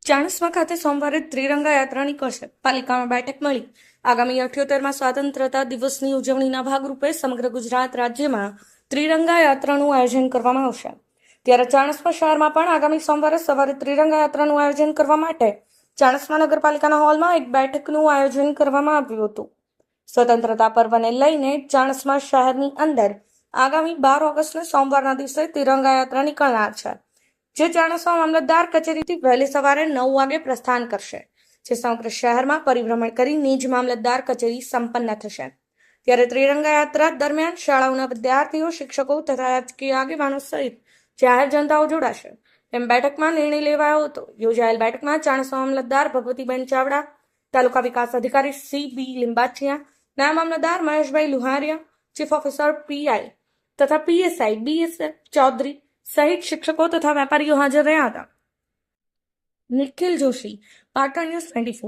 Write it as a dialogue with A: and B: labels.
A: ચાણસ્મા ખાતે સોમવારે ત્રિરંગા યાત્રાની કરશે પાલિકામાં બેઠક મળી। આગામી 78મા સ્વાતંત્ર્યતા દિવસની ઉજવણીના ભાગરૂપે સમગ્ર ગુજરાત રાજ્યમાં ત્રિરંગા યાત્રાનું આયોજન કરવામાં આવશે। ત્યારે ચાણસ્મા શહેરમાં પણ આગામી સોમવારે સવારે ત્રિરંગા યાત્રાનું આયોજન કરવા માટે ચાણસ્મા નગરપાલિકાના હોલમાં એક બેઠકનું આયોજન કરવામાં આવ્યું હતું। સ્વતંત્રતા પર્વને લઈને ચાણસ્મા શહેરની અંદર આગામી 12 ઓગસ્ટને સોમવારના દિવસે ત્રિરંગા યાત્રા નીકળનાર છે, જે ચાણસ્મા મામલતદાર કચેરીથી વહેલી સવારે 9 વાગે પ્રસ્થાન કરશે, જે સમગ્ર શહેરમાં પરિભ્રમણ કરી નિજ મામલતદાર કચેરી સંપન્ન થશે। ત્યારે ત્રિરંગા યાત્રા દરમિયાન શાળાઓના વિદ્યાર્થીઓ, શિક્ષકો તથા રાજકીય આગેવાનો સહિત જાહેર જનતાઓ જોડાશે, એમ બેઠકમાં નિર્ણય લેવાયો હતો। યોજાયેલ બેઠકમાં ચાણસ્મા મામલતદાર ભગવતીબેન ચાવડા, તાલુકા વિકાસ અધિકારી CB લિંબાચિયા, નાયબ મામલતદાર મહેશભાઈ લુહારિયા, ચીફ ઓફિસર PI તથા PSI BSF ચૌધરી સહિત શિક્ષકો તથા વેપારીઓ હાજર રહ્યા હતા। નિખિલ જોશી, પાટણ ન્યૂઝ 24।